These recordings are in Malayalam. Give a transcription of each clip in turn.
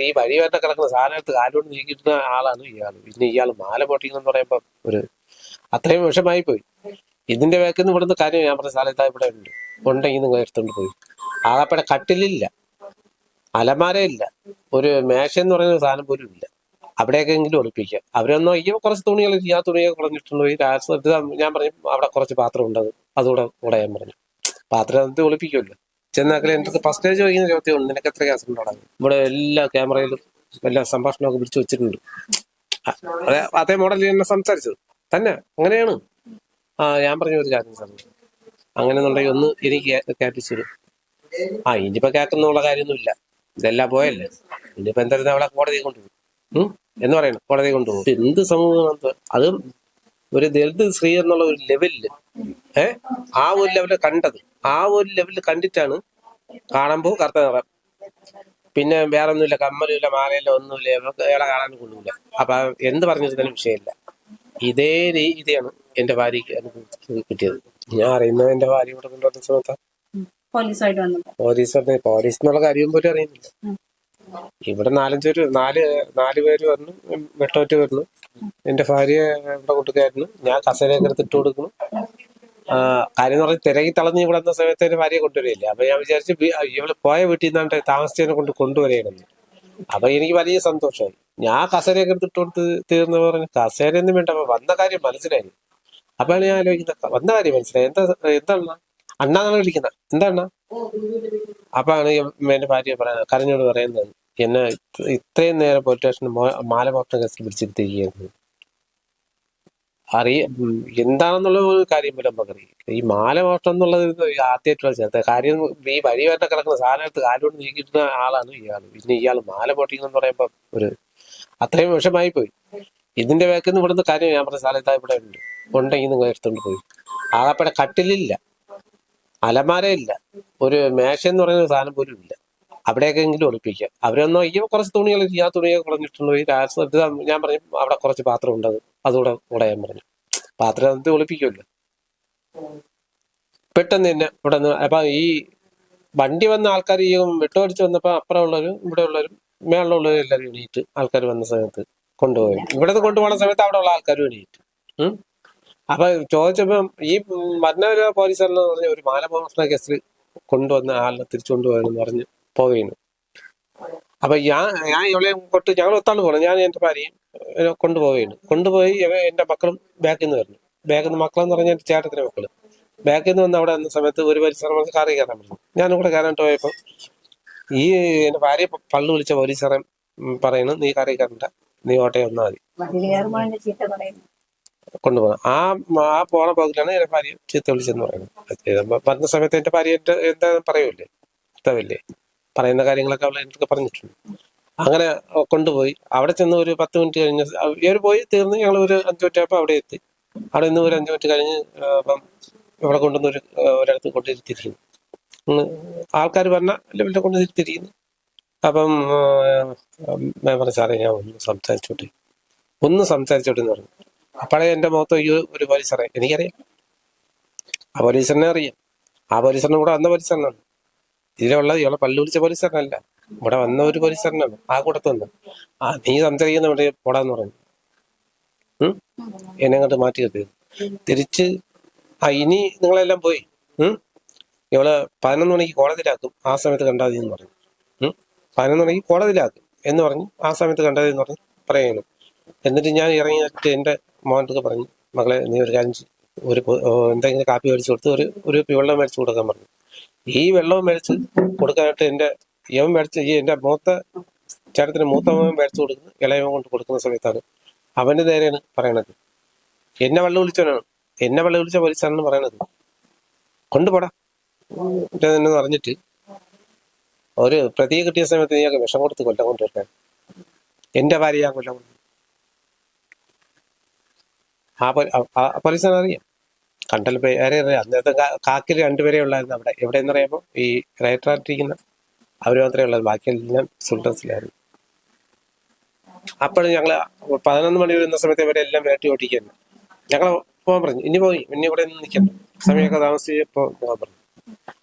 ഈ വഴി വരെ കിടക്കുന്ന സാധനത്ത് കാലോട് നീക്കിയിരുന്ന ആളാണ് ഇയാൾ. പിന്നെ ഇയാൾ മാല പൊട്ടിക്കുന്നെന്ന് പറയുമ്പോ ഒരു അത്രയും വിഷമായി പോയി. ഇതിന്റെ വേക്കുന്ന ഇവിടുന്ന് കാര്യം ഞാൻ പറഞ്ഞ സ്ഥലത്താ ഇവിടെ ഉണ്ട്, ഉണ്ടെങ്കിൽ നിങ്ങൾ എടുത്തോണ്ട് പോയി. ആകപ്പടെ കട്ടിലില്ല, അലമാരയില്ല, ഒരു മേശ എന്ന് പറയുന്ന സാധനം പോലും ഇല്ല. അവിടെയൊക്കെങ്കിലും ഒളിപ്പിക്കുക. അവരൊന്നും അയ്യോ കുറച്ച് തുണികൾ ആ തുണിയൊക്കെ കുറഞ്ഞിട്ടുണ്ട് പോയി ഞാൻ പറഞ്ഞു അവിടെ കുറച്ച് പാത്രം ഉണ്ടത് അതുകൂടെ ഞാൻ പറഞ്ഞു. പാത്രത്തിൽ ഒളിപ്പിക്കുമല്ലോ. ചെന്നാക്കളെ എനിക്ക് ഫസ്റ്റ് സ്റ്റേജ് ചോദിക്കുന്ന ചോദ്യമാണ്, നിനക്ക് എത്ര ഗ്യാസ് ഉണ്ടോ? ഇവിടെ എല്ലാ ക്യാമറയിലും എല്ലാ സംഭാഷണമൊക്കെ പിടിച്ചു വെച്ചിട്ടുണ്ട്. അതേ മോഡലിൽ തന്നെ സംസാരിച്ചത് തന്നെ അങ്ങനെയാണ്. ഞാൻ പറഞ്ഞ ഒരു കാര്യം സാർ, അങ്ങനെ എന്നുണ്ടെങ്കിൽ ഒന്ന് എനിക്ക് കേൾപ്പിച്ചു തരും. ഇനിയിപ്പോ കേൾക്കുന്നുള്ള കാര്യമൊന്നുമില്ല, ഇതെല്ലാം പോയല്ലേ. ഇനിയിപ്പോ എന്തായാലും അവളെ കോടതി കൊണ്ടുപോകും എന്ന് പറയണം. കോടതി കൊണ്ടുപോകും. എന്ത് സമൂഹം അതും ഒരു ദളിത് സ്ത്രീ എന്നുള്ള ഒരു ലെവലില് ആ ഒരു ലെവലിൽ കണ്ടത്, ആ ഒരു ലെവലിൽ കണ്ടിട്ടാണ് കാണുമ്പോൾ കറുത്ത നിറം, പിന്നെ വേറെ ഒന്നുമില്ല, കമ്മലുമില്ല, മാലയില്ല, ഒന്നുമില്ല, ഇയാളെ കാണാൻ കൊള്ളൂല. അപ്പൊ എന്ത് പറഞ്ഞിരുന്നാലും വിഷയമില്ല. ഇതേ രീതിയാണ് എന്റെ ഭാര്യക്ക് കിട്ടിയത്. ഞാൻ അറിയുന്നത് എന്റെ ഭാര്യ ഇവിടെ കൊണ്ടുവന്ന സമയത്താണ്. പോലീസ് എന്നുള്ള കാര്യം പോലും അറിയുന്നില്ല. ഇവിടെ നാല് പേര് വന്നു, വെട്ടോറ്റ് വരുന്നു. എന്റെ ഭാര്യ ഇവിടെ കൊണ്ടുകയായിരുന്നു. ഞാൻ കസേരയൊക്കെ എടുത്തിട്ട് കൊടുക്കുന്നു. കാര്യം എന്ന് പറഞ്ഞാൽ തിരക്കി തളഞ്ഞ് ഇവിടെ വന്ന സമയത്ത് എന്റെ ഭാര്യയെ കൊണ്ടുവരികയില്ല. അപ്പൊ ഞാൻ വിചാരിച്ചു ഇവള് പോയ വീട്ടിൽ നിന്നാണ്ട് താമസിച്ചതിനെ കൊണ്ടുവരികയാണെന്ന്. അപ്പൊ എനിക്ക് വലിയ സന്തോഷമായി. ഞാൻ കസേരയൊക്കെ എടുത്തിട്ട് കൊടുത്ത് തീർന്ന് പറഞ്ഞു കസേരയൊന്നും വേണ്ട, വന്ന കാര്യം മനസ്സിലായി. അപ്പോഴാണ് ഞാൻ ആലോചിക്കുന്നത്, വന്ന കാര്യം മനസ്സിലായി. എന്താണ് അണ്ണാന്നാണ് വിളിക്കുന്നത്, എന്താണ്? അപ്പാണ് എന്റെ ഭാര്യ കരഞ്ഞോട് പറയുന്നത്, എന്നെ ഇത്രയും നേരം പോലീസ് സ്റ്റേഷന് മാലമോഷണ കേസിൽ പിടിച്ചിരുത്തിയിരിക്കുന്നത് എന്താണെന്നുള്ള ഒരു കാര്യം പോലും നമുക്കറിയാം. ഈ മാലമോഷണം എന്നുള്ളത് ആദ്യമായിട്ടുള്ള ചേർത്ത കാര്യം. ഈ വഴി വരെ കിടക്കുന്ന സാധനത്ത് കാലോട് നീക്കിയിരുന്ന ആളാണ് ഇയാൾ. പിന്നെ ഇയാൾ മാല പൊട്ടിക്കുന്നെന്ന് പറയുമ്പോ ഒരു അത്രയും വിഷമായി പോയി. ഇതിന്റെ വേക്കുന്ന ഇവിടുന്ന് കാര്യം ഞാൻ പറഞ്ഞ സ്ഥലത്താ ഇവിടെ ഉണ്ട്, ഉണ്ടെങ്കിൽ നിങ്ങൾ എടുത്തോണ്ട് പോയി. ആകപ്പടെ കട്ടിലില്ല, അലമാരയില്ല, ഒരു മേശ എന്ന് പറയുന്ന സാധനം പോലും ഇല്ല. അവിടെയൊക്കെങ്കിലും ഒളിപ്പിക്കുക. അവരൊന്നും അയ്യോ കുറച്ച് തുണികൾ ആ തുണിയൊക്കെ കുറഞ്ഞിട്ടുണ്ട് പോയി ഞാൻ പറഞ്ഞു അവിടെ കുറച്ച് പാത്രം ഉണ്ടത് അതുകൂടെ ഞാൻ പറഞ്ഞു. പാത്രത്തിൽ ഒളിപ്പിക്കുമല്ലോ. പെട്ടെന്ന് തന്നെ ഇവിടെ നിന്ന് അപ്പൊ ഈ വണ്ടി വന്ന ആൾക്കാർ ഈ വെട്ടമടിച്ച് വന്നപ്പോ അപ്പുറം ഉള്ളവരും ഇവിടെ ഉള്ളവരും മേളിലുള്ളവരും എല്ലാവരും എണീറ്റ് ആൾക്കാർ വന്ന സമയത്ത് കൊണ്ടുപോയി. ഇവിടെ കൊണ്ടുപോകുന്ന സമയത്ത് അവിടെ ഉള്ള ആൾക്കാരും എണീറ്റ്. അപ്പൊ ചോദിച്ചപ്പം ഈ മരണ പോലീസുകാരെന്ന് പറഞ്ഞ ഒരു മാലമോഷണ കേസിൽ കൊണ്ടുവന്ന ആളിനെ തിരിച്ചു കൊണ്ടുപോയെന്ന് പറഞ്ഞ് പോവുകയാണ്. അപ്പൊ ഞാൻ ഇവളെ കൊണ്ട് ഞങ്ങൾ ഒത്താണ് പോകണം. ഞാൻ എന്റെ ഭാര്യയും കൊണ്ടുപോവുകയാണ്. കൊണ്ടുപോയി എന്റെ മക്കളും ബാക്കിൽ നിന്ന് വരുന്നു. ബാക്കിൽ നിന്ന് മക്കളെന്ന് പറഞ്ഞാൽ എന്റെ ചേട്ടത്തിന്റെ മക്കള് ബാക്കിൽ നിന്ന് വന്ന് അവിടെ വന്ന സമയത്ത് ഒരു പരിസരം കാറി കയറാൻ പറഞ്ഞു. ഞാനും കൂടെ കയറാനിട്ട് പോയപ്പോ ഈ എന്റെ ഭാര്യ പള്ളു വിളിച്ച പോലീസുകാരൻ പറയുന്നു, നീ കാറി കയറണ്ട, നീ ഓട്ടയം വന്നാൽ മതി കൊണ്ടുപോകണം. ആ പോണ പോകിലാണ് എന്റെ ഭാര്യ ചീത്ത വിളിച്ചെന്ന് പറയുന്നത്. വന്ന സമയത്ത് എന്റെ ഭാര്യ എന്താ പറയൂല്ലേ, ഇഷ്ടമില്ലേ, പറയുന്ന കാര്യങ്ങളൊക്കെ അവൾ എനിക്ക് പറഞ്ഞിട്ടുണ്ട്. അങ്ങനെ കൊണ്ടുപോയി അവിടെ ചെന്ന് ഒരു 10 മിനിറ്റ് കഴിഞ്ഞ് ഇവർ പോയി തീർന്ന് ഞങ്ങൾ ഒരു 5 മിനിറ്റ് ആയപ്പോൾ അവിടെ എത്തി. അവിടെ നിന്ന് ഒരു 5 മിനിറ്റ് കഴിഞ്ഞ് അപ്പം ഇവിടെ കൊണ്ടുവന്ന് ഒരിടത്ത് കൊണ്ടിരുത്തിയിരിക്കുന്നു. ആൾക്കാർ പറഞ്ഞ ലെവലിൽ കൊണ്ടിരുത്തിയിരിക്കുന്നു. അപ്പം ഞാൻ പറഞ്ഞു, സാറേ ഞാൻ ഒന്ന് സംസാരിച്ചോട്ടെ എന്ന് പറഞ്ഞു. അപ്പോഴേ എന്റെ മുഖത്ത് ഒരു പോലീസറെ എനിക്കറിയാം, ആ പോലീസറിനെ അറിയാം. ആ പോലീസറിനെ കൂടെ വന്ന പോലീസറിനാണ് ഇതിലുള്ള ഇയാളെ പല്ലു വിളിച്ച പോലീസറിനല്ല, ഇവിടെ വന്ന ഒരു പോലീസറിനാണ് ആ കൂട്ടത്ത് വന്ന്. നീ സംസാരിക്കുന്ന ഇവിടെ പോടാന്ന് പറഞ്ഞു. എന്നെ അങ്ങോട്ട് മാറ്റി കിട്ടിയത് തിരിച്ച്. ഇനി നിങ്ങളെല്ലാം പോയി ഇവള് 11 മണിക്ക് കോടതിയിലാക്കും, ആ സമയത്ത് കണ്ടാൽ മതി എന്ന് പറഞ്ഞു. 11 മണിക്ക് കോടതിയിലാക്കും എന്ന് പറഞ്ഞു, ആ സമയത്ത് കണ്ടാൽ മതി എന്ന് പറഞ്ഞു പറയുന്നു. എന്നിട്ട് ഞാൻ ഇറങ്ങിയിട്ട് എന്റെ മോൻ്റെ പറഞ്ഞു, മകളെ നീ ഒരു കാര്യം ഒരു എന്തെങ്കിലും കാപ്പി മേടിച്ചു കൊടുത്ത് ഒരു വെള്ളം മേടിച്ചു കൊടുക്കാൻ പറഞ്ഞു. ഈ വെള്ളവും മേടിച്ച് കൊടുക്കാനായിട്ട് ഇവൻ മേടിച്ച് എന്റെ ചേട്ടത്തിന് മൂത്തവൻ മേടിച്ചു കൊടുക്കുന്നു. ഇളയവൻ കൊണ്ട് കൊടുക്കുന്ന സമയത്താണ് അവന്റെ നേരെയാണ് പറയണത്. എന്നെ വെള്ളം വിളിച്ചവനാണ്, എന്നെ വെള്ളം വിളിച്ച പോലീസാണെന്ന് പറയണത്. കൊണ്ടുപോടാ എന്ന് പറഞ്ഞിട്ട് ഒരു പ്രതിയെ കിട്ടിയ സമയത്ത് നീയൊക്കെ വിഷം കൊടുത്ത് കൊല്ലം കൊണ്ടുവരാൻ എന്റെ ഭാര്യ ഞാൻ കൊല്ലം കൊണ്ടു. ആ പോലീസിനെ അറിയാം, കണ്ടൽ പേരെ അറിയാം. അന്നത്തെ കാക്കിൽ 2 പേരെ ഉള്ളായിരുന്നു അവിടെ. എവിടെയെന്ന് പറയുമ്പോൾ ഈ റൈറ്ററായിട്ടിരിക്കുന്ന അവർ മാത്രമേ ഉള്ളത്, ബാക്കിയെല്ലാം സുൽട്ടൻസിലായിരുന്നു. അപ്പോഴും ഞങ്ങള് 11 മണി വരുന്ന സമയത്ത് ഇവരെല്ലാം വേട്ടി ഓട്ടിക്കുന്നു. ഞങ്ങൾ പോകാൻ പറഞ്ഞു, ഇനി ഇവിടെ നിൽക്കണം, സമയമൊക്കെ താമസിച്ചപ്പോ പോകാൻ പറഞ്ഞു.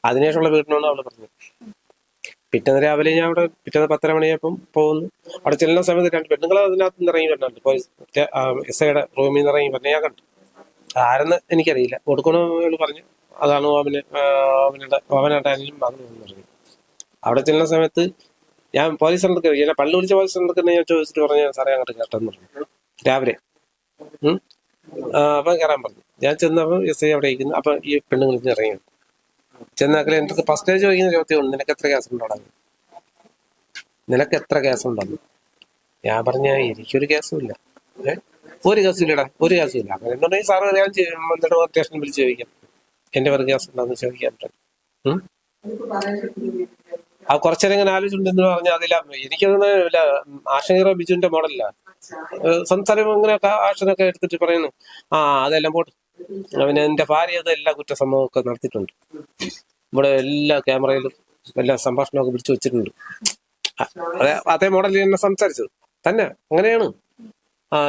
അതിനുശേഷമുള്ള വീട്ടിനാണ് അവള് പറഞ്ഞത്. പിറ്റേന്ന് രാവിലെ ഞാൻ അവിടെ പിറ്റേന്ന് 10:30 മണിയായപ്പം പോകുന്നു. അവിടെ ചെല്ലുന്ന സമയത്ത് 2 പെണ്ണുങ്ങൾ അതിനകത്ത് നിന്ന് ഇറങ്ങി വരുന്നുണ്ട്. പോലീസ് SIയുടെ റൂമിൽ നിന്ന് ഇറങ്ങി പറഞ്ഞ ഞാൻ കണ്ടു. ആരെന്ന് എനിക്കറിയില്ല. കൊടുക്കണമെന്ന് പറഞ്ഞു. അതാണ് അവനായിട്ടായാലും വന്നു പറഞ്ഞു. അവിടെ ചെല്ലുന്ന സമയത്ത് ഞാൻ പോലീസിന്റെ അടുത്ത് പള്ളി വിളിച്ച പോലീസിന്റെ അടുത്ത് ഞാൻ ചോദിച്ചിട്ട് പറഞ്ഞു, സാറേ അങ്ങോട്ട് കേട്ടെന്ന് പറഞ്ഞു രാവിലെ. അപ്പം കയറാൻ പറഞ്ഞു. ഞാൻ ചെന്നപ്പോൾ SI അവിടെ ഇരിക്കുന്നു. അപ്പൊ ഈ പെണ്ണുങ്ങളിൽ നിന്ന് ഇറങ്ങി ചെന്നാക്കളെ എനിക്ക് ഫസ്റ്റ് ചോദിക്കുന്ന ചോദ്യമാണ്, നിനക്ക് എത്ര കേസ് ഉണ്ടോ, നിനക്ക് എത്ര കേസ് ഉണ്ടെന്ന്. ഞാൻ പറഞ്ഞ എനിക്കൊരു കേസും ഇല്ല. ഒരു കേസും ഇല്ലടാ, ഒരു കേസും ഇല്ല. അങ്ങനെ എന്തുണ്ടെങ്കിൽ സാറ് ഞാൻ എന്നിട്ട് സ്റ്റേഷനിൽ വിളിച്ച് ചോദിക്കാം, എന്റെ ഒരു കേസ് ഉണ്ടെന്ന് ചോദിക്കാൻ പറ്റും. ആ കുറച്ചേരം ഇങ്ങനെ ആലോചിച്ചിട്ടുണ്ടെന്ന് പറഞ്ഞാൽ അതില്ല. എനിക്കതൊന്നും ആഷീറ ബിജുവിന്റെ മോഡലില്ല സംസാരം. ഇങ്ങനെയൊക്കെ ആക്ഷനൊക്കെ എടുത്തിട്ട് പറയുന്നു, അതെല്ലാം പോട്ട്. അവന് എന്റെ ഭാര്യ അതെല്ലാ കുറ്റസമ്മതമൊക്കെ നടത്തിയിട്ടുണ്ട്. ഇവിടെ എല്ലാ ക്യാമറയിലും എല്ലാ സംഭാഷണമൊക്കെ പിടിച്ചു വെച്ചിട്ടുണ്ട്. അതേ മോഡലിൽ തന്നെ സംസാരിച്ചത് തന്നെ അങ്ങനെയാണ്.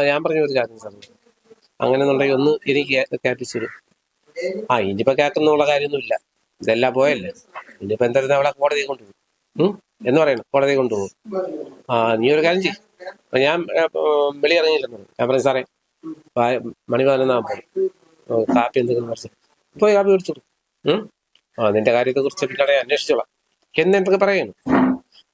ഞാൻ പറഞ്ഞ ഒരു കാര്യം സാർ, അങ്ങനെയെന്നുണ്ടെങ്കിൽ ഒന്ന് എനിക്ക് കേൾപ്പിച്ചു. ഇനിയിപ്പോ കേൾക്കുന്നുള്ള കാര്യമൊന്നുമില്ല, ഇതെല്ലാം പോയല്ലേ. ഇനിയിപ്പോ എന്തായാലും അവളെ കോടതി കൊണ്ടുപോകും എന്ന് പറയണം, കോടതി കൊണ്ടുപോകും. നീ ഒരു കാര്യം ചെയ്യും. ഞാൻ വെളിയിറങ്ങിയില്ലെന്നു ഞാൻ പറഞ്ഞു, സാറേ മണി 11 കാപ്പി എന്തെങ്കിലും കുറച്ച് പോയി കാപ്പി മേടിച്ചു കൊടുക്കും. നിന്റെ കാര്യത്തെ കുറിച്ച് പിന്നീട് അന്വേഷിച്ചോളാം എന്ന് എന്തൊക്കെ പറയുന്നു.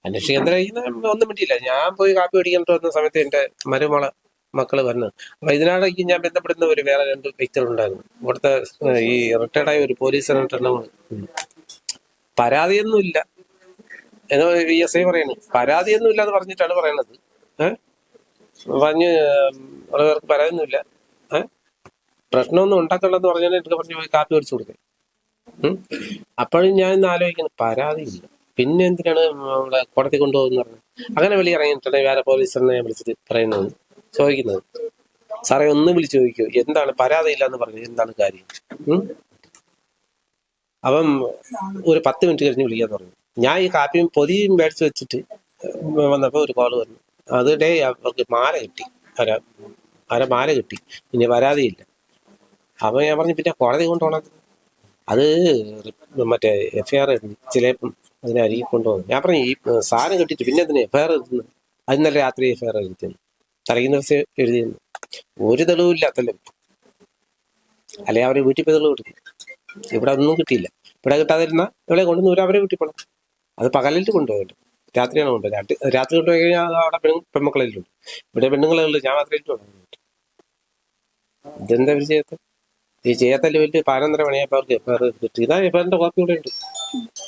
അന്വേഷിക്കാൻ എന്താ ഒന്നും പറ്റിയില്ല. ഞാൻ പോയി കാപ്പി മേടിക്കേണ്ടി വന്ന സമയത്ത് എന്റെ മരുമകളെ മക്കള് വന്നത്. അപ്പൊ ഇതിനാണെങ്കിൽ ഞാൻ ബന്ധപ്പെടുന്ന വേറെ 2 വ്യക്തികളുണ്ടായിരുന്നു. ഇവിടുത്തെ ഈ റിട്ടയർഡായ ഒരു പോലീസ് പരാതിയൊന്നും ഇല്ല എന്ന് SI പറയുന്നു. പരാതിയൊന്നും ഇല്ല എന്ന് പറഞ്ഞിട്ടാണ് പറയണത്. പറഞ്ഞ് അവിടെ പേർക്ക് പരാതിയൊന്നുമില്ല, പ്രശ്നമൊന്നും ഉണ്ടാക്കണ്ടെന്ന് പറഞ്ഞാൽ എനിക്ക് പറഞ്ഞു പോയി കാപ്പി മേടിച്ചു കൊടുത്തേ. അപ്പോഴും ഞാൻ ഇന്ന് ആലോചിക്കുന്നു, പരാതിയില്ല പിന്നെ എന്തിനാണ് നമ്മളെ കോടതി കൊണ്ടുപോകുന്ന പറഞ്ഞു. അങ്ങനെ വെളി ഇറങ്ങിയിട്ടാണ് വേറെ പോലീസിനെ വിളിച്ചിട്ട് പറയുന്നത്, ചോദിക്കുന്നത്, സാറേ ഒന്ന് വിളിച്ചു ചോദിക്കൂ, എന്താണ് പരാതിയില്ല എന്ന് പറഞ്ഞു, എന്താണ് കാര്യം. അപ്പം ഒരു 10 മിനിറ്റ് കഴിഞ്ഞ് വിളിക്കാന്ന് പറഞ്ഞു. ഞാൻ ഈ കാപ്പിയും പൊതിയും മേടിച്ച് വെച്ചിട്ട് വന്നപ്പോ ഒരു കോള് വന്നു. അത് അവർക്ക് മാല കിട്ടി, മാല കിട്ടി, ഇനി പരാതിയില്ല. അപ്പൊ ഞാൻ പറഞ്ഞു, പിന്നെ കോടതി കൊണ്ടുപോകണം, അത് മറ്റേ FIR ചിലപ്പം അതിനരികെ കൊണ്ടുപോകുന്നു. ഞാൻ പറഞ്ഞു, ഈ സാധനം കിട്ടിയിട്ട് പിന്നെ എന്തിനാ FIR എഴുതുന്നത്? അത് ഇന്നലെ രാത്രി FIR എഴുതിയെന്ന്, തലയ്ക്കുന്ന ദിവസം എഴുതിയെന്ന്. ഒരു തെളിവില്ലാത്തല്ലോ. അല്ലെ അവരെ വീട്ടിൽ പോയി തെളിവ് കിട്ടും. ഇവിടെ ഒന്നും കിട്ടിയില്ല. ഇവിടെ കിട്ടാതിരുന്ന ഇവിടെ കൊണ്ടുവന്ന് അവരെ വീട്ടിൽ പോകണം. അത് പകലിട്ട് കൊണ്ടുപോകട്ടെ, രാത്രിയാണ് കൊണ്ടുപോയത്. രാത്രി കൊണ്ടുപോയി കഴിഞ്ഞാൽ അവിടെ പെൺമക്കളെല്ലാം. ഇവിടെ പെണ്ണുങ്ങളുണ്ട്, ഞാൻ മാത്രമേ ഇട്ടുള്ളൂ. ഇതെന്താ ഒരു ചെയ്യാത്ത? ഈ ചെയ്യാത്തല്ലേ വലിയ 11:30 മണിയായപ്പോൾ അവർക്ക് FIR കിട്ടി. ഇതാ FIRന്റെ കോപ്പി ഇവിടെ ഉണ്ട്,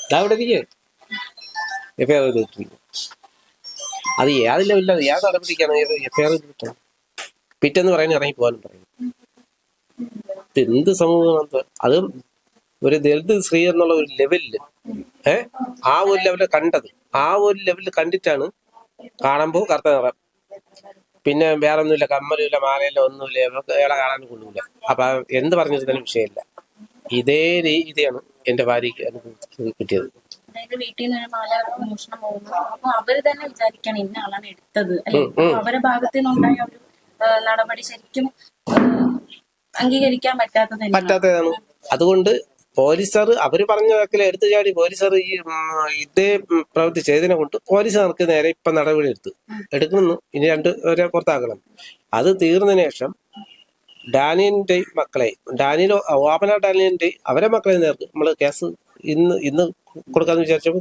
ഇതാ ഇവിടെ ഇരിക്കേ FIR കിട്ടിയിരിക്കും. അത് യാതില്ല ഇല്ല, യാത് നടപടിക്കാണ് FIR കിട്ടണം. പിറ്റെന്ന് പറയുന്നത് ഇറങ്ങി പോകാനും പറയും. എന്ത് സമൂഹമാണ് അത്? ഒരു ദളിത് സ്ത്രീ എന്നുള്ള ഒരു ലെവലില് ആ ഒരു ലെവലിൽ കണ്ടത്, ആ ഒരു ലെവലിൽ കണ്ടിട്ടാണ് കാണുമ്പോ കറുത്ത നിറം, പിന്നെ വേറെ ഒന്നുമില്ല, കമ്മലുമില്ല, മാലയില്ല, ഒന്നുമില്ല, ഇയാളെ കാണാൻ കൊള്ളൂല. അപ്പൊ എന്ത് പറഞ്ഞിരുന്നാലും വിഷയമില്ല. ഇതേ രീതിയാണ് എന്റെ ഭാര്യക്ക് കിട്ടിയത്. വീട്ടിൽ നിന്ന് മാല മോഷണം പോകുന്നു, അപ്പൊ അവര് തന്നെ വിചാരിക്കണം ഇന്ന ആളാണ് എടുത്തത് അല്ലെ. അവരുടെ ഭാഗത്തു നിന്നുണ്ടായ ഒരു നടപടി ശരിക്കും അംഗീകരിക്കാൻ പറ്റാത്തതാണ്. അതുകൊണ്ട് പോലീസുകാർ അവര് പറഞ്ഞ വാക്കിൽ എടുത്തു ചാടി പോലീസുകാർ ഇതേ പ്രവൃത്തി ചെയ്തതിനെ കൊണ്ട് പോലീസുകാർക്ക് നേരെ ഇപ്പൊ നടപടി എടുക്കുന്നു. ഇനി 2 പേരെ പുറത്താക്കണം. അത് തീർന്നതിന് ശേഷം ഡാനിയലിന്റെ മക്കളെ, ഓപ്പന ഡാനിയലിന്റെ അവരെ മക്കളെ നേർക്ക് നമ്മള് കേസ് ഇന്ന് കൊടുക്കാന്ന് വിചാരിച്ചപ്പോ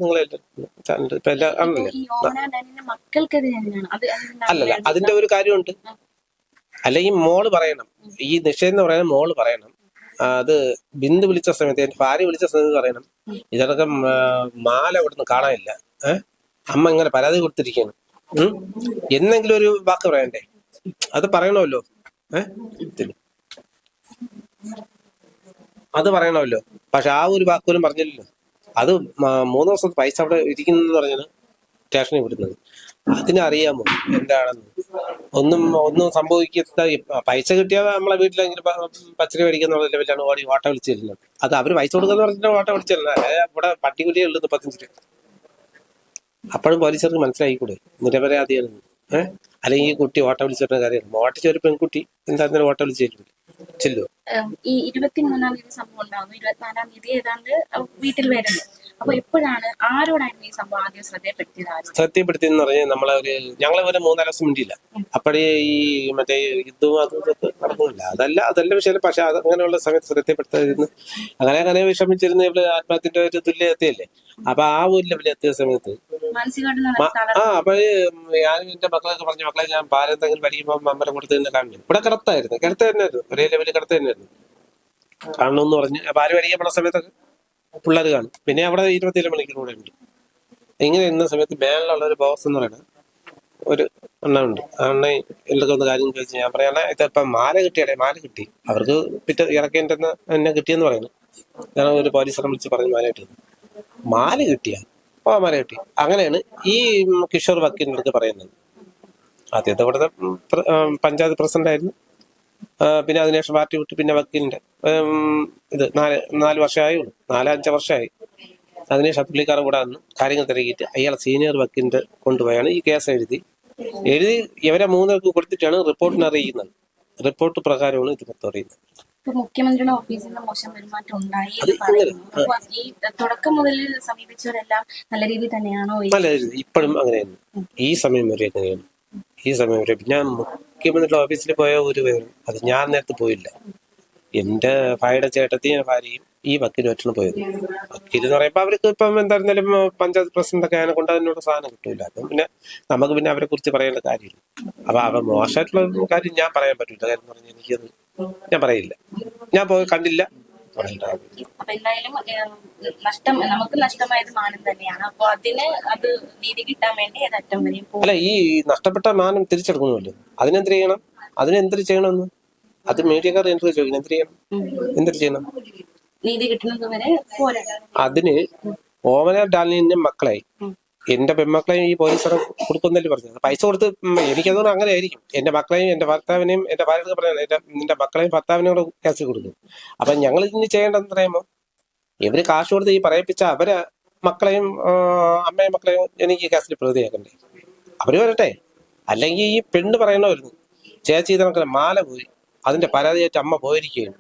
അല്ലല്ല, അതിന്റെ ഒരു കാര്യമുണ്ട്. അല്ലെങ്കിൽ മോള് പറയണം, ഈ നിഷേധം എന്ന് പറയുന്നത് മോള് പറയണം. അത് ബിന്ദു വിളിച്ച സമയത്ത്, എന്റെ ഭാര്യ വിളിച്ച സമയത്ത് പറയണം, ഇതൊക്കെ മാല ഇവിടുന്ന് കാണാനില്ല, അമ്മ ഇങ്ങനെ പരാതി കൊടുത്തിരിക്കുകയാണ് എന്നെങ്കിലും ഒരു വാക്ക് പറയണ്ടേ? അത് പറയണമല്ലോ. അത് പറയണമല്ലോ. പക്ഷെ ആ ഒരു വാക്കുപോലും പറഞ്ഞില്ലല്ലോ. അത് 3 ദിവസത്തെ പൈസ അവിടെ ഇരിക്കുന്നു പറഞ്ഞാണ് സ്റ്റേഷനിൽ വിടുന്നത്. അതിനറിയാമോ എന്താണെന്ന്? ഒന്നും സംഭവിക്കാത്ത പൈസ കിട്ടിയാൽ നമ്മളെ വീട്ടിലെങ്കിലും പച്ചരി മേടിക്കുന്ന ലെവലാണ് ഓട്ട വിളിച്ചിരുന്നത്. അത് അവര് പൈസ കൊടുക്കാന്ന് പറഞ്ഞിട്ട് ഓട്ട വിളിച്ചിരുന്നത്. ഇവിടെ പട്ടിക്കുട്ടിയെ ഉള്ളത് 35 രൂപ. അപ്പോഴും പോലീസുകാർക്ക് മനസ്സിലായിക്കൂടെ നിരപരാധിയാണ്? അല്ലെങ്കിൽ ഈ കുട്ടി ഓട്ട വിളിച്ചിരുന്ന കാര്യമാണ്. ഓട്ടിച്ച ഒരു പെൺകുട്ടി എന്തായാലും ഓട്ട വിളിച്ചിട്ടുണ്ട്. ചെല്ലോ ഈ 23-ാം തീയതി സംഭവം ഉണ്ടാകുന്നു, 24-ാം തീയതി ഏതാണ്ട് വീട്ടിൽ വരുന്നു. അപ്പൊ എപ്പോഴാണ് ആരോടായിരുന്നു ഈ സംഭവം ആദ്യം ശ്രദ്ധയപ്പെടുത്തിയത്? സത്യപ്പെടുത്തിയെന്ന് പറഞ്ഞാൽ ഞങ്ങളെ ഒരു 3-4 ദിവസം മിണ്ടിയില്ല. അപ്പോഴേ ഈ മറ്റേ യുദ്ധവും അതും ഇതൊക്കെ നടക്കുന്നില്ല. അതല്ല വിഷയം. പക്ഷെ അത് അങ്ങനെയുള്ള സമയത്ത് ശ്രദ്ധപ്പെടുത്താതിരുന്ന് അങ്ങനെ വിഷമിച്ചിരുന്ന് ഇവിടെ ആത്മഹത്യന്റെ ഒരു തുല്യതയല്ലേ. അപ്പൊ ആ ഒരു ലെവലിൽ എത്തിയ സമയത്ത് അപ്പോഴേ ഞാൻ എന്റെ മക്കളൊക്കെ പറഞ്ഞു, മക്കളെ ഞാൻ പാലെന്തെങ്കിലും പഠിക്കുമ്പോൾ അമ്പലം കൊടുത്ത് തന്നെ കാണുന്നു. ഇവിടെ കിടത്ത് തന്നെയായിരുന്നു, ഒരേ ലെവലിൽ കിടത്ത് തന്നെയായിരുന്നു കാണണമെന്ന് പറഞ്ഞ്. പാല് പഠിക്കാൻ പോണ സമയത്തൊക്കെ പിള്ളേർ കാണും. പിന്നെ അവിടെ 24 മണിക്കൂർ കൂടെ ഉണ്ട്. ഇങ്ങനെ ഇന്ന സമയത്ത് മേളിലുള്ള ഒരു ബോസ് എന്ന് പറയുന്നത് ഒരു എണ്ണമുണ്ട്. ആ എണ്ണ എന്തൊക്കെ ഒന്ന് കാര്യം ചോദിച്ചു. ഞാൻ പറയാ ഇതിപ്പം മാല കിട്ടി അവർക്ക് പിറ്റേ ഇറക്കേണ്ട എന്നെ കിട്ടിയെന്ന് പറയുന്നു. ഞാൻ ഒരു പോലീസിനെ വിളിച്ച് പറഞ്ഞു മാല കിട്ടിയ മാല കിട്ടി. അങ്ങനെയാണ് ഈ കിഷോർ വക്കീലിന്റെ അടുത്ത് പറയുന്നത്. ആദ്യത്തെ ഇവിടുത്തെ പഞ്ചായത്ത് പ്രസിഡന്റ് ആയിരുന്നു. പിന്നെ അതിനുശേഷം പാർട്ടി വിട്ട് പിന്നെ വക്കീലിന്റെ ഇത് 4 വർഷമായി, 4-5 വർഷമായി. അതിനുശേഷം പുള്ളിക്കാരൻ കൂടെ വന്ന് കാര്യങ്ങൾ തിരക്കിയിട്ട് അയാളെ സീനിയർ വക്കീലിന്റെ കൊണ്ടുപോയാണ് ഈ കേസ് എഴുതി ഇവരെ 3 പേർക്ക് കൊടുത്തിട്ടാണ് റിപ്പോർട്ടിന് അറിയിക്കുന്നത്. റിപ്പോർട്ട് പ്രകാരമാണ് ഇത് മൊത്തം അറിയുന്നത്. മുഖ്യമന്ത്രിയുടെ ഓഫീസിൽ നിന്ന് മോശം പെരുമാറ്റം ഉണ്ടായി എന്ന് പറയുന്നു. ഈ തുടക്കം മുതൽ സമീപിച്ചവരെല്ലാം നല്ല രീതിയിൽ തന്നെയാണോ? നല്ല രീതി ഇപ്പോഴും അങ്ങനെയാണ്. ഈ സമയം വരെ അങ്ങനെയാണ്. പിന്നെ മുഖ്യമന്ത്രിയുടെ ഓഫീസിൽ പോയ ഒരു പേരും അത് ഞാൻ നേരത്തെ പോയില്ല. എന്റെ ഭാര്യയുടെ ചേട്ടത്തിയും ഭാര്യയും ഈ വക്കീലുമായിട്ടാണ് പോയത്. വക്കീൽ എന്ന് പറയുമ്പോ അവർക്ക് ഇപ്പം എന്തായിരുന്നാലും പഞ്ചായത്ത് പ്രസിഡന്റ് ഒക്കെ അതിനെ കൊണ്ട് അതിനോട് സാധനം കിട്ടൂല. അപ്പം പിന്നെ നമുക്ക് പിന്നെ അവരെ കുറിച്ച് പറയേണ്ട കാര്യമില്ല. അപ്പൊ അവർ മോശമായിട്ടുള്ള കാര്യം ഞാൻ പറയാൻ പറ്റൂല. കാര്യം പറഞ്ഞാൽ എനിക്കത് ഞാൻ പറയില്ല. ഞാൻ പോയി കണ്ടില്ല. അപ്പൊ എന്തായാലും നമുക്ക് നഷ്ടമായത് മാനം തന്നെയാണ്. അപ്പൊ അത് നീതി കിട്ടാൻ വേണ്ടി ഏതറ്റം വരെയും അല്ല, ഈ നഷ്ടപ്പെട്ട മാനം തിരിച്ചെടുക്കണമല്ലോ. അതിനെന്ത് ചെയ്യണമെന്ന് അത് മീഡിയക്കാർ എനിക്ക് ചോദിക്കണം. എന്തിനു ചെയ്യണം? നീതി കിട്ടുന്നത് വരെ പോരാ. അതിന് ഓമന ഡാലിന്റെ മക്കളെ എന്റെ പെൺമക്കളെയും ഈ പോലീസറെ കൊടുക്കുന്നല്ലേ പറഞ്ഞത്. പൈസ കൊടുത്ത് എനിക്കതുകൊണ്ട് അങ്ങനെ ആയിരിക്കും. എന്റെ മക്കളെയും എന്റെ ഭർത്താവിനെയും എന്റെ ഭാര്യക്ക് പറഞ്ഞത് നിന്റെ മക്കളെയും ഭർത്താവിനെയും കൂടെ കേസ് കൊടുക്കും. അപ്പൊ ഞങ്ങൾ ഇനി ചെയ്യേണ്ടതെന്ന് പറയുമ്പോ ഇവര് കാശ് കൊടുത്ത് ഈ പറയിപ്പിച്ച അവരെ മക്കളെയും അമ്മയും മക്കളെയും എനിക്ക് കേസിൽ പ്രതിയാക്കണ്ടേ? അവര് വരട്ടെ. അല്ലെങ്കിൽ ഈ പെണ്ണ് പറയണമായിരുന്നു ചേച്ചി ഇതൊക്കെ മാല പോയി, അതിന്റെ പരാതിയായിട്ട് അമ്മ പോയിരിക്കുകയാണ്.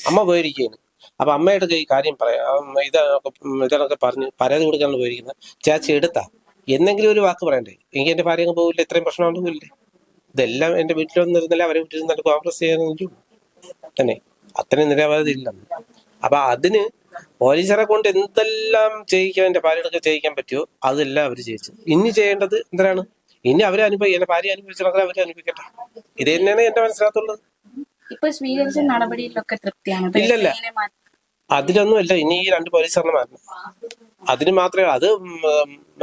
അമ്മ പോയിരിക്കുകയാണ്. അപ്പൊ അമ്മയുടെ ഈ കാര്യം പറയാം, ഇതൊക്കെ പറഞ്ഞ് പരാതി കൊടുക്കാനാണ് പോയിരിക്കുന്നത്. ചേച്ചി എടുത്താ എന്നെങ്കിലും ഒരു വാക്ക് പറയണ്ടേ? എനിക്ക് എന്റെ ഭാര്യ അങ്ങ് പോകില്ല. ഇത്രയും പ്രശ്നമായിട്ട് പോകില്ലേ? ഇതെല്ലാം എന്റെ വീട്ടിലൊന്നിരുന്നില്ല, അവരെ വീട്ടിൽ കോൺഗ്രസ് ചെയ്യാൻ തന്നെ അത്രയും നിരവധി ഇല്ല. അപ്പൊ അതിന് പോലീസറെ കൊണ്ട് എന്തെല്ലാം ചെയ്യിക്കാൻ എന്റെ ഭാര്യയൊക്കെ ചെയ്യിക്കാൻ പറ്റുമോ അതെല്ലാം അവര് ചെയ്യിച്ചു. ഇനി ചെയ്യേണ്ടത് എന്തിനാണ്? ഇനി എന്റെ ഭാര്യ അനുഭവിച്ചാൽ അവര് അനുഭവിക്കട്ടെ. ഇത് തന്നെയാണ് എന്റെ മനസ്സിലാത്തുള്ളത്. ഇപ്പൊ സ്വീകരിച്ച നടപടിയിലൊക്കെ തൃപ്തിയാണ്? ഇല്ലല്ല, അതിലൊന്നുമല്ല. ഇനി ഈ 2 പോലീസുകാരനെ മാറ്റണം. അതിന് മാത്രമേ അത്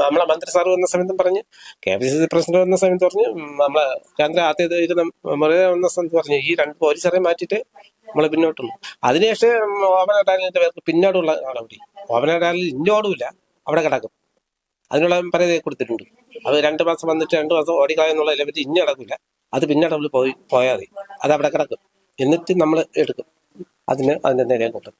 നമ്മളെ മന്ത്രി സാർ വന്ന സമയത്തും പറഞ്ഞ്, KPCC പ്രസിഡന്റ് വന്ന സമയത്ത് പറഞ്ഞ്, നമ്മളെ കേന്ദ്ര ആദ്യ വന്ന സമയത്ത് പറഞ്ഞു ഈ 2 പോലീസുകാരെ മാറ്റിയിട്ട് നമ്മളെ പിന്നോട്ടുള്ളൂ. അതിനുശേഷം ഓമന ഡാലിന്റെ പേർക്ക് പിന്നോടുള്ള നടപടി. ഓമന ഡാലിൽ ഇന്നോടുമില്ല, അവിടെ കിടക്കും. അതിനുള്ള പരാതി കൊടുത്തിട്ടുണ്ട്. അത് 2 മാസം വന്നിട്ട് 2 മാസം ഓടിക്കളയെന്നുള്ള ലെവലിൽ ഇനി നടക്കില്ല. അത് പിന്നീട് നമ്മൾ പോയാൽ മതി. അത് അവിടെ കിടക്കും. എന്നിട്ട് നമ്മൾ എടുക്കും. അതിന്റെ നേരെ കൂട്ടും.